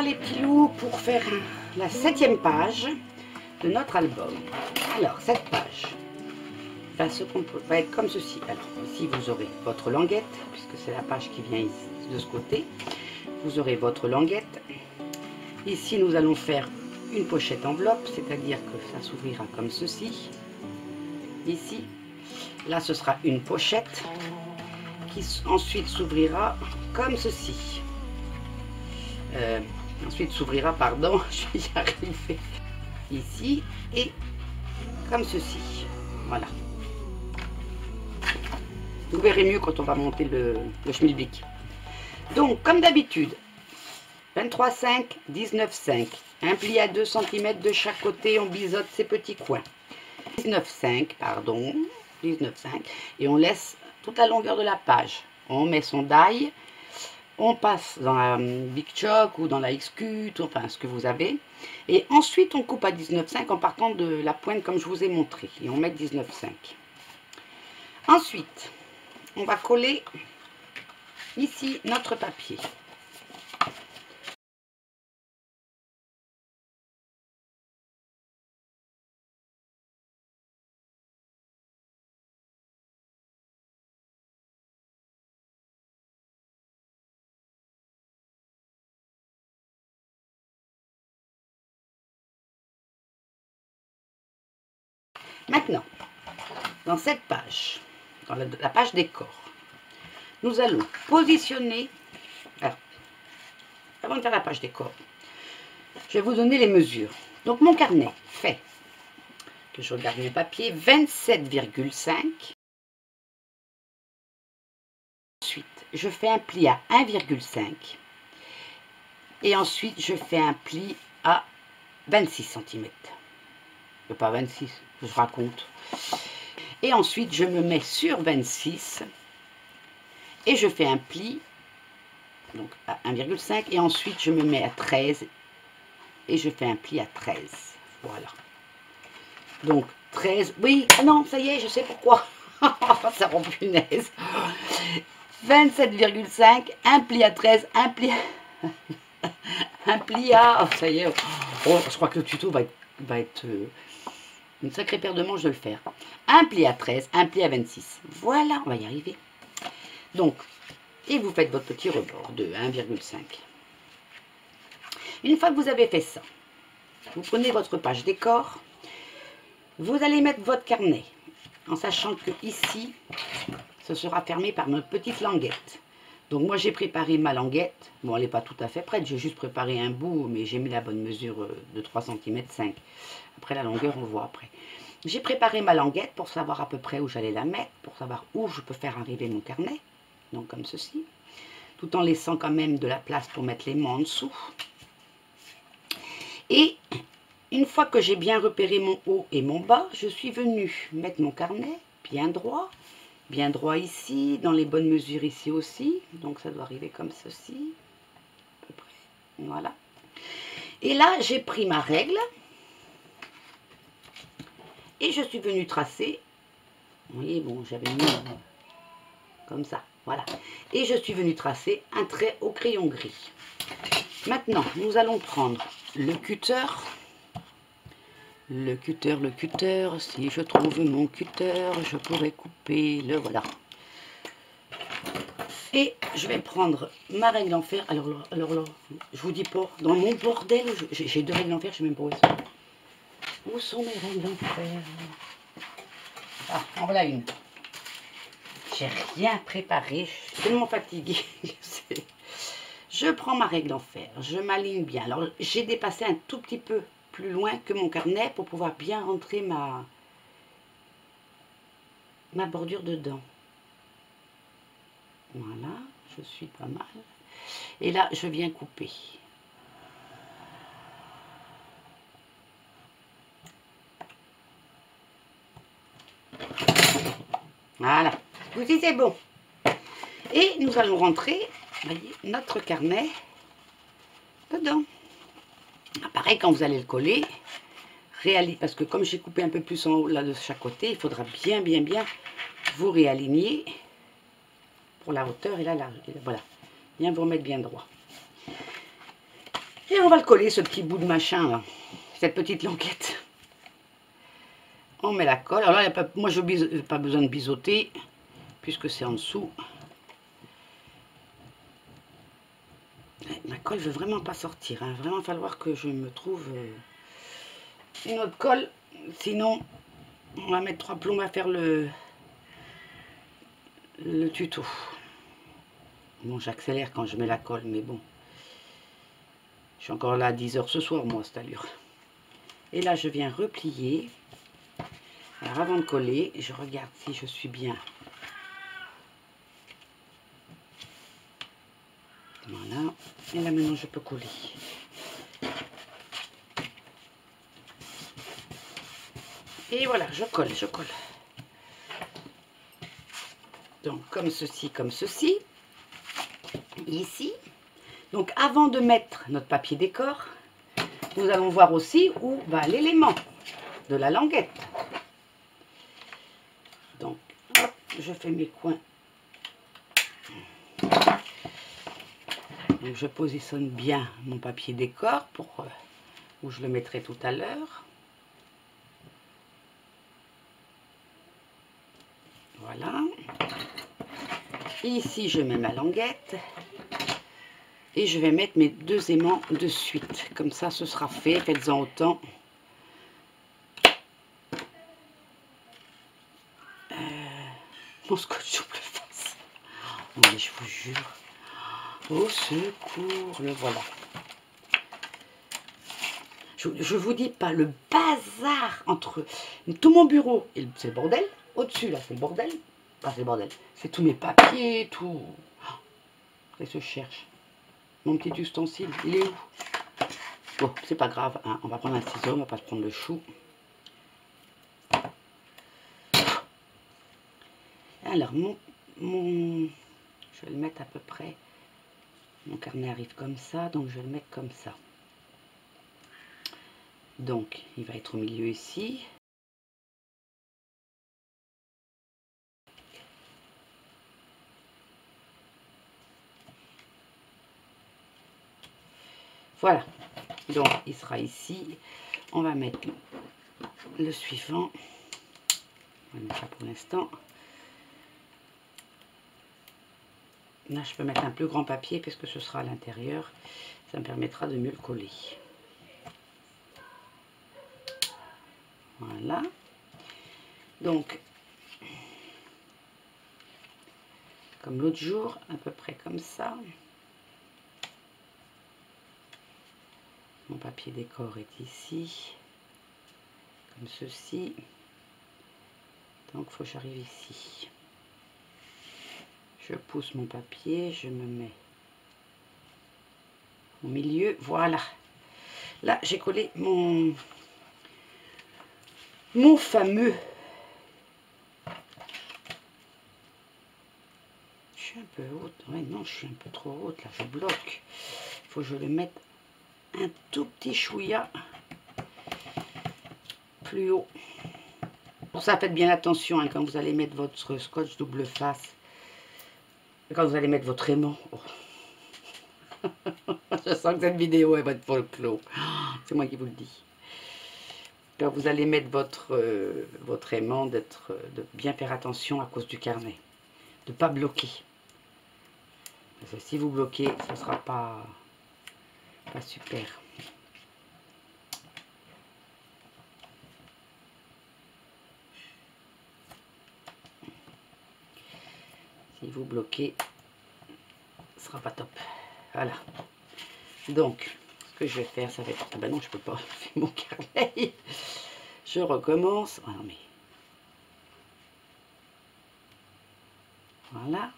les petits loups pour faire la 7e page de notre album. Alors, cette page va être comme ceci. Alors, ici, vous aurez votre languette, puisque c'est la page qui vient ici, de ce côté. Vous aurez votre languette. Ici, nous allons faire une pochette enveloppe, c'est-à-dire que ça s'ouvrira comme ceci. Ici, là, ce sera une pochette qui ensuite s'ouvrira comme ceci. Ensuite s'ouvrira, pardon, je vais y arriver, ici et comme ceci. Voilà. Vous verrez mieux quand on va monter le schmilblick. Donc, comme d'habitude, 23,5, 19,5. Un pli à 2 cm de chaque côté, on biseaute ces petits coins. 19,5, pardon, 19,5. Et on laisse toute la longueur de la page. On met son die. On passe dans la Big Choc ou dans la XQ, enfin ce que vous avez. Et ensuite, on coupe à 19,5 en partant de la pointe comme je vous ai montré. Et on met 19,5. Ensuite, on va coller ici notre papier. Maintenant, dans cette page, dans la page décor, nous allons positionner, alors, avant de faire la page décor, je vais vous donner les mesures. Donc mon carnet fait, que je regarde mes papiers, 27,5. Ensuite, je fais un pli à 1,5. Et ensuite, je fais un pli à 26 cm. Pas 26, je raconte. Et ensuite, je me mets sur 26 et je fais un pli donc à 1,5 et ensuite je me mets à 13 et je fais un pli à 13. Voilà. Donc 13, oui, ah non, ça y est, je sais pourquoi. Ça rend punaise. 27,5, un pli à 13, un pli un pli à... Oh, ça y est, oh, je crois que le tuto va être une sacrée paire de manches de le faire. Un pli à 13, un pli à 26. Voilà, on va y arriver. Donc, et vous faites votre petit rebord de 1,5. Une fois que vous avez fait ça, vous prenez votre page décor, vous allez mettre votre carnet, en sachant que ici, ce sera fermé par notre petite languette. Donc moi j'ai préparé ma languette, bon elle n'est pas tout à fait prête, j'ai juste préparé un bout, mais j'ai mis la bonne mesure de 3 cm 5. Après la longueur on voit après. J'ai préparé ma languette pour savoir à peu près où j'allais la mettre, pour savoir où je peux faire arriver mon carnet, donc comme ceci, tout en laissant quand même de la place pour mettre les mots en dessous. Et une fois que j'ai bien repéré mon haut et mon bas, je suis venue mettre mon carnet bien droit ici, dans les bonnes mesures ici aussi, donc ça doit arriver comme ceci, à peu près, voilà. Et là, j'ai pris ma règle, et je suis venue tracer, vous voyez, bon, j'avais mis comme ça, voilà. Et je suis venue tracer un trait au crayon gris. Maintenant, nous allons prendre le cutter, si je trouve mon cutter, je pourrais couper, le voilà. Et je vais prendre ma règle en fer. Alors là, je vous dis pas, dans mon bordel, j'ai 2 règles en fer, je sais même pas où elles sont. Où sont mes règles en fer? Ah, en voilà une. J'ai rien préparé, je suis tellement fatiguée. Je prends ma règle en fer, je m'aligne bien. Alors, j'ai dépassé un tout petit peu plus loin que mon carnet pour pouvoir bien rentrer ma bordure dedans. Voilà, je suis pas mal. Et là, je viens couper. Voilà, vous dites c'est bon. Et nous allons rentrer, voyez, notre carnet dedans. Pareil, quand vous allez le coller, parce que comme j'ai coupé un peu plus en haut là de chaque côté, il faudra bien vous réaligner pour la hauteur et la largeur. Voilà, bien vous remettre bien droit. Et on va le coller, ce petit bout de machin là, cette petite languette. On met la colle. Alors là, moi je n'ai pas besoin de biseauter, puisque c'est en dessous. La colle veut vraiment pas sortir, hein. Vraiment falloir que je me trouve une autre colle. Sinon, on va mettre 3 plombs à faire le tuto. Bon, j'accélère quand je mets la colle, mais bon. Je suis encore là à 10 h ce soir, moi, cette allure. Et là, je viens replier. Alors, avant de coller, je regarde si je suis bien. Voilà. Et là, maintenant, je peux coller. Et voilà, je colle, je colle. Donc, comme ceci, ici. Donc, avant de mettre notre papier décor, nous allons voir aussi où va l'élément de la languette. Donc, hop, je fais mes coins. Donc, je positionne bien mon papier décor pour où je le mettrai tout à l'heure. Voilà. Et ici, je mets ma languette. Et je vais mettre mes 2 aimants de suite. Comme ça, ce sera fait. Faites-en autant. Mon scotch double face. Non, mais je vous jure. Au secours, le voilà. Je vous dis pas le bazar entre tout mon bureau et c'est le bordel. Au-dessus, là, c'est le bordel. Pas c'est le bordel. C'est tous mes papiers, tout. Et se cherche. Mon petit ustensile, il est où? Bon, c'est pas grave, hein. On va prendre un ciseau, on va pas se prendre le chou. Alors, je vais le mettre à peu près. Mon carnet arrive comme ça, donc je vais le mettre comme ça. Donc, il va être au milieu ici. Voilà. Donc, il sera ici. On va mettre le suivant. On va mettre ça pour l'instant. Là, je peux mettre un plus grand papier parce que ce sera à l'intérieur. Ça me permettra de mieux le coller. Voilà. Donc, comme l'autre jour, à peu près comme ça. Mon papier décor est ici, comme ceci. Donc, il faut que j'arrive ici. Je pousse mon papier, je me mets au milieu. Voilà. Là, j'ai collé mon fameux. Je suis un peu haute. Ouais, non, je suis un peu trop haute. Là, je bloque. Il faut que je le mette un tout petit chouïa plus haut. Pour ça, faites bien attention hein, quand vous allez mettre votre scotch double face. Quand vous allez mettre votre aimant. Oh. Je sens que cette vidéo elle va être pour le clos. C'est moi qui vous le dis. Quand vous allez mettre votre aimant, de bien faire attention à cause du carnet. De ne pas bloquer. Parce que si vous bloquez, ce ne sera pas super. Si vous bloquez, ce ne sera pas top. Voilà. Donc, ce que je vais faire, ça va être... Ah ben non, je peux pas faire mon carnet. Je recommence. Ah non, mais... Voilà.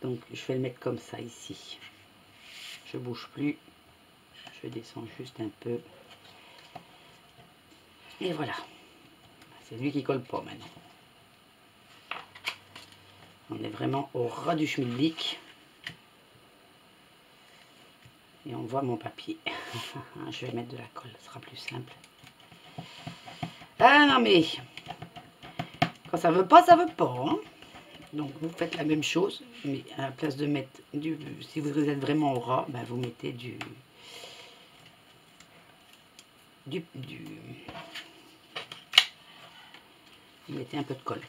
Donc, je vais le mettre comme ça ici. Je bouge plus. Je descends juste un peu. Et voilà. C'est lui qui colle pas maintenant. On est vraiment au ras du schmilblick. Et on voit mon papier. Je vais mettre de la colle, ce sera plus simple. Ah non mais, quand ça veut pas, ça veut pas. Hein. Donc vous faites la même chose, mais à la place de mettre si vous êtes vraiment au ras, ben, vous mettez Vous mettez un peu de colle.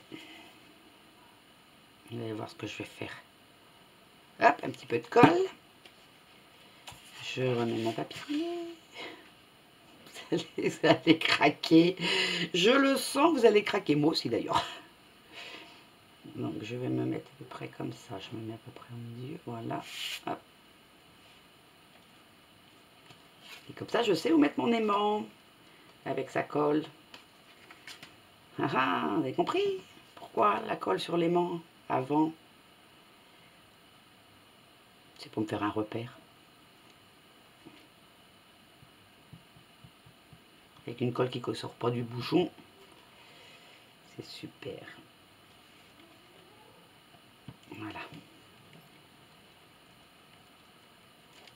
Vous allez voir ce que je vais faire. Hop, un petit peu de colle. Je remets mon papier. Vous allez craquer. Je le sens, vous allez craquer. Moi aussi d'ailleurs. Donc je vais me mettre à peu près comme ça. Je me mets à peu près au milieu. Voilà. Hop. Et comme ça, je sais où mettre mon aimant. Avec sa colle. Ah ah, vous avez compris pourquoi la colle sur l'aimant avant? C'est pour me faire un repère. Avec une colle qui ne sort pas du bouchon. C'est super. Voilà.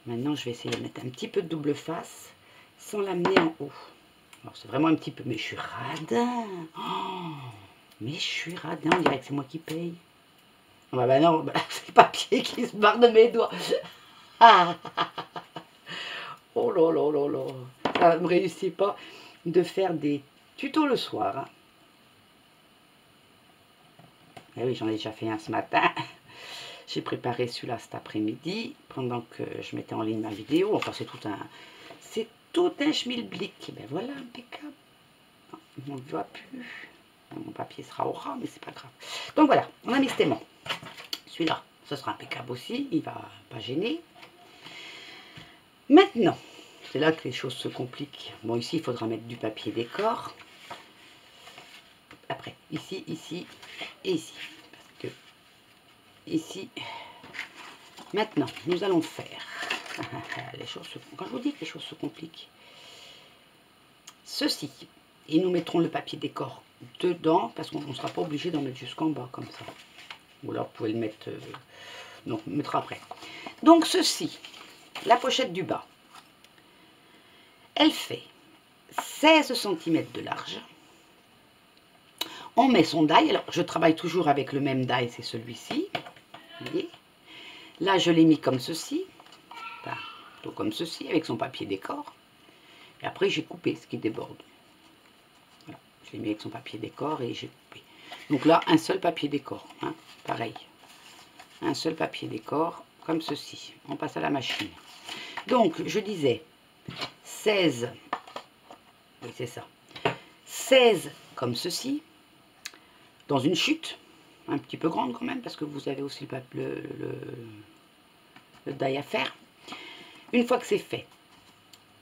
Maintenant, je vais essayer de mettre un petit peu de double face sans l'amener en haut. Alors, c'est vraiment un petit peu... Mais je suis radin. Oh, mais je suis radin. On dirait que c'est moi qui paye. Oh, bah non, bah, c'est le papier qui se barre de mes doigts. Ah. Oh là là là là. Ça ne me réussit pas de faire des tutos le soir. Hein. Eh oui, j'en ai déjà fait un ce matin. J'ai préparé celui-là cet après-midi, pendant que je mettais en ligne ma vidéo. Enfin, c'est tout un schmilblick. Et ben voilà, impeccable. Non, on ne le voit plus. Mon papier sera au ras, mais c'est pas grave. Donc voilà, on a mis cet aimant. Celui-là, ce sera impeccable aussi. Il va pas gêner. Maintenant, c'est là que les choses se compliquent. Bon, ici, il faudra mettre du papier décor. Après, ici, ici et ici. Parce que ici, maintenant, nous allons faire... les choses quand je vous dis que les choses se compliquent. Ceci. Et nous mettrons le papier décor dedans, parce qu'on ne sera pas obligé d'en mettre jusqu'en bas, comme ça. Ou alors, vous pouvez le mettre... donc, on mettra après. Donc, ceci, la pochette du bas, elle fait 16 cm de large. On met son die. Alors, je travaille toujours avec le même die, c'est celui-ci. Vous voyez? Là, je l'ai mis comme ceci. Enfin, plutôt comme ceci, avec son papier décor. Et après, j'ai coupé ce qui déborde. Voilà. Je l'ai mis avec son papier décor et j'ai coupé. Donc là, un seul papier décor. Hein, pareil. Un seul papier décor, comme ceci. On passe à la machine. Donc, je disais 16. Oui, c'est ça. 16 comme ceci. Dans une chute. Un petit peu grande quand même, parce que vous avez aussi le die à faire. Une fois que c'est fait,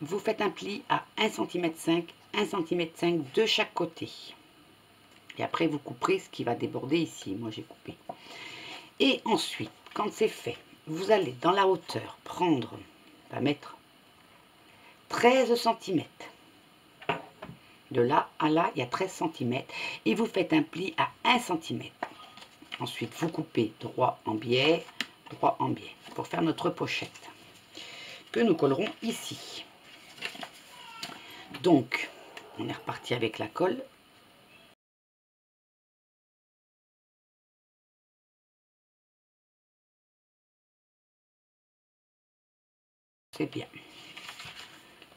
vous faites un pli à 1,5 cm, 1,5 cm de chaque côté. Et après, vous couperez ce qui va déborder ici. Moi, j'ai coupé. Et ensuite, quand c'est fait, vous allez dans la hauteur prendre, on va mettre 13 cm. De là à là, il y a 13 cm. Et vous faites un pli à 1 cm. Ensuite, vous coupez droit en biais, pour faire notre pochette que nous collerons ici. Donc, on est reparti avec la colle. C'est bien.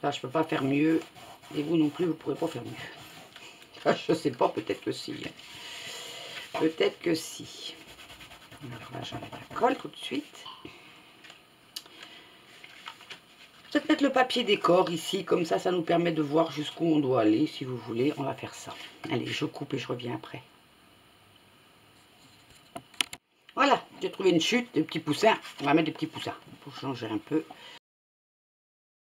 Là, je ne peux pas faire mieux. Et vous non plus, vous ne pourrez pas faire mieux. Là, je ne sais pas, peut-être que si. Peut-être que si. Alors là, j'enlève la colle tout de suite. Peut-être mettre le papier décor ici, comme ça nous permet de voir jusqu'où on doit aller, si vous voulez. On va faire ça. Allez, je coupe et je reviens après. Voilà, j'ai trouvé une chute, des petits poussins. On va mettre des petits poussins pour changer un peu.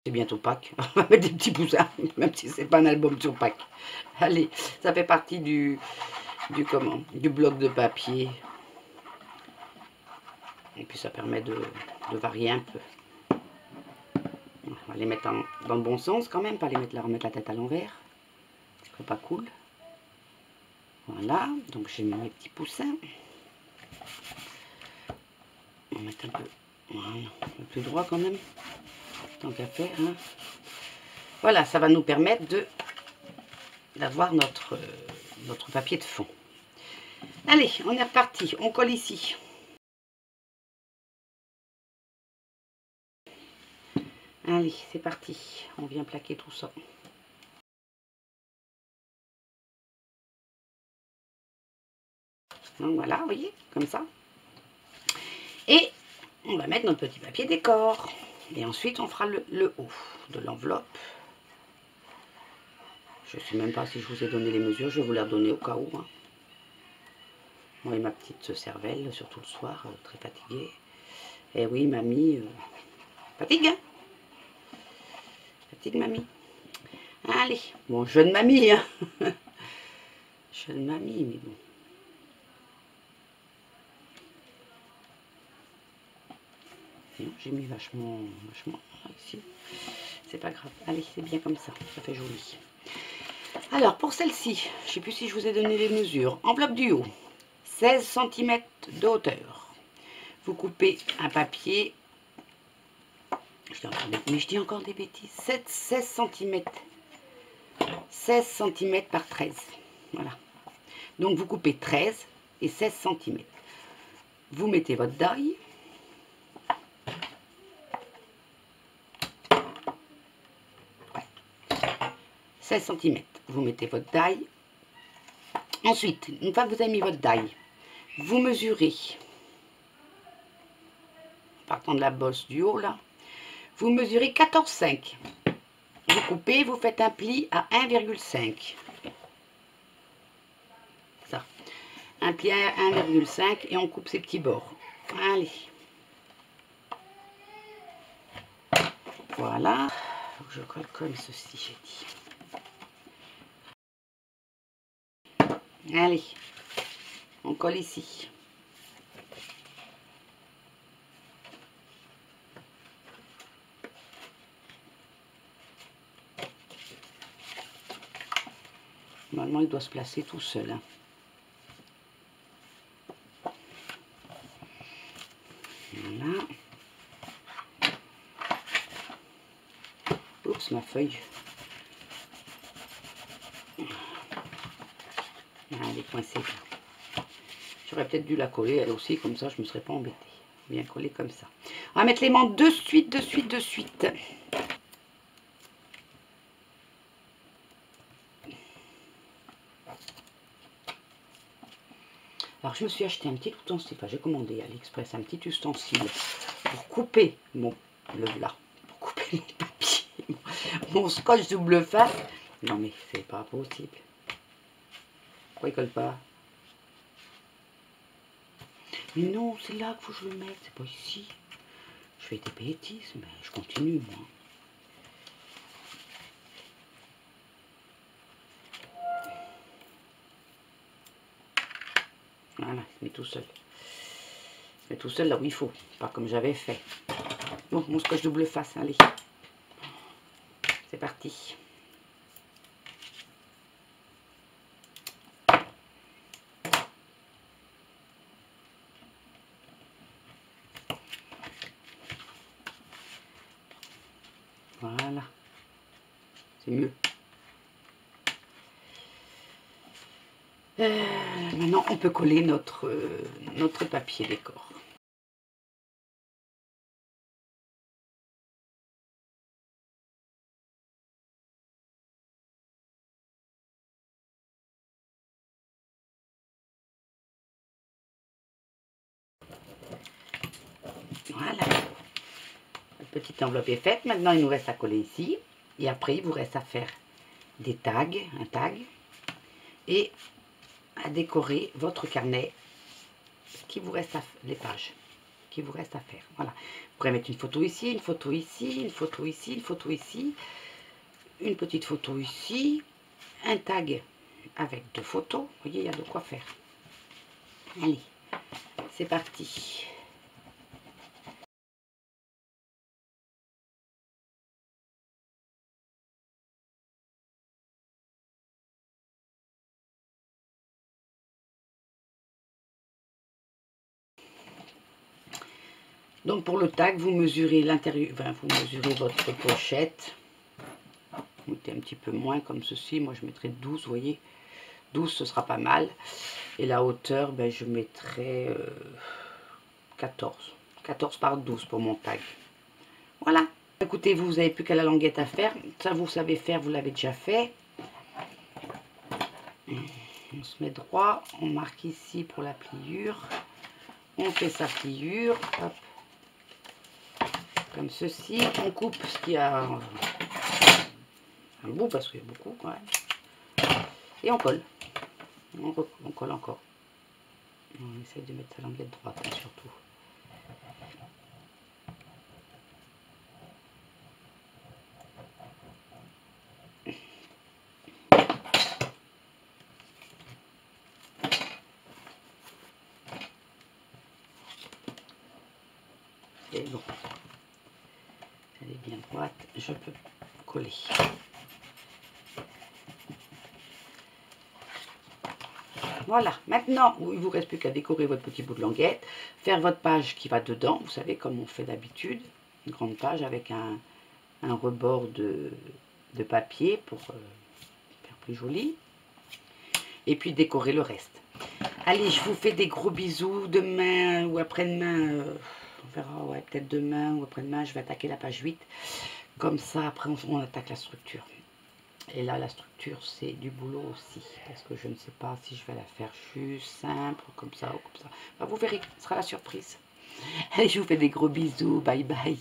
C'est bientôt Pâques. On va mettre des petits poussins, même si c'est pas un album sur Pâques. Allez, ça fait partie du bloc de papier. Et puis ça permet de varier un peu. On va les mettre dans le bon sens quand même, pas les mettre remettre la tête à l'envers. Ce serait pas cool. Voilà, donc j'ai mis mes petits poussins. On va mettre un peu, voilà, un peu plus droit quand même, tant qu'à faire. Hein. Voilà, ça va nous permettre d'avoir notre papier de fond. Allez, on est reparti, on colle ici. Allez, c'est parti, on vient plaquer tout ça. Donc voilà, vous voyez, comme ça. Et on va mettre notre petit papier décor. Et ensuite, on fera le haut de l'enveloppe. Je ne sais même pas si je vous ai donné les mesures. Je vais vous les redonner au cas où. Hein. Moi et ma petite cervelle, surtout le soir, très fatiguée. Et oui, mamie, fatigue, hein? Fatigue, mamie. Allez, bon, jeune mamie, hein. Jeune mamie, mais bon. J'ai mis vachement ici. C'est pas grave. Allez, c'est bien comme ça. Ça fait joli. Alors, pour celle-ci, je ne sais plus si je vous ai donné les mesures. Enveloppe du haut, 16 cm de hauteur. Vous coupez un papier. Je dis encore des bêtises. 16 cm. 16 cm par 13. Voilà. Donc, vous coupez 13 et 16 cm. Vous mettez votre die. Ouais. 16 cm. Vous mettez votre die. Ensuite, une fois que vous avez mis votre die, vous mesurez, en partant de la bosse du haut, là, vous mesurez 14,5. Vous coupez, vous faites un pli à 1,5. Ça. Un pli à 1,5 et on coupe ces petits bords. Allez. Voilà. Faut que je colle comme ceci, j'ai dit. Allez. On colle ici. Normalement, il doit se placer tout seul. Hein. Voilà. Oups, ma feuille. Elle est coincée. J'aurais peut-être dû la coller elle aussi, comme ça je ne me serais pas embêtée. Bien coller comme ça. On va mettre l'aimant de suite. Alors je me suis acheté un petit ustensile, enfin j'ai commandé à l'Express un petit ustensile pour couper mon pour couper mon papier, mon scotch double face. Non mais c'est pas possible. Pourquoi il colle pas? Mais non, c'est là qu'il faut que je le mette, c'est pas ici. Je fais des bêtises, mais je continue moi. Voilà, il se met tout seul. Il se met tout seul là où il faut, pas comme j'avais fait. Bon, mon scotch double face, allez. C'est parti. Voilà. C'est mieux. Maintenant, on peut coller notre papier décor. Voilà. La petite enveloppe est faite. Maintenant, il nous reste à coller ici. Et après, il vous reste à faire des tags, un tag. Et à décorer votre carnet qui vous reste les pages qui vous reste à faire. Voilà. Vous pourrez mettre une photo ici, une photo ici, une photo ici, une photo ici, une petite photo ici, un tag avec 2 photos. Vous voyez, il y a de quoi faire. Allez, c'est parti. Donc pour le tag, vous mesurez l'intérieur, enfin, vous mesurez votre pochette. Vous mettez un petit peu moins comme ceci. Moi je mettrai 12, vous voyez. 12 ce sera pas mal. Et la hauteur, ben, je mettrai 14. 14 par 12 pour mon tag. Voilà. Écoutez, vous n'avez plus qu'à la languette à faire. Ça, vous savez faire, vous l'avez déjà fait. On se met droit, on marque ici pour la pliure. On fait sa pliure, hop, comme ceci. On coupe ce qu'il y a un bout parce qu'il y a beaucoup quand même. Et on colle. On colle encore. On essaye de mettre sa languette droite hein, surtout. Et bon, elle est bien droite, je peux coller. Voilà, maintenant, il ne vous reste plus qu'à décorer votre petit bout de languette, faire votre page qui va dedans, vous savez, comme on fait d'habitude, une grande page avec un rebord de papier pour faire plus joli, et puis décorer le reste. Allez, je vous fais des gros bisous, demain ou après-demain, on verra, ouais, peut-être demain ou après-demain, je vais attaquer la page 8, comme ça, après on attaque la structure. Et là, la structure, c'est du boulot aussi. Parce que je ne sais pas si je vais la faire juste simple, comme ça ou comme ça. Enfin, vous verrez, ce sera la surprise. Allez, je vous fais des gros bisous. Bye bye.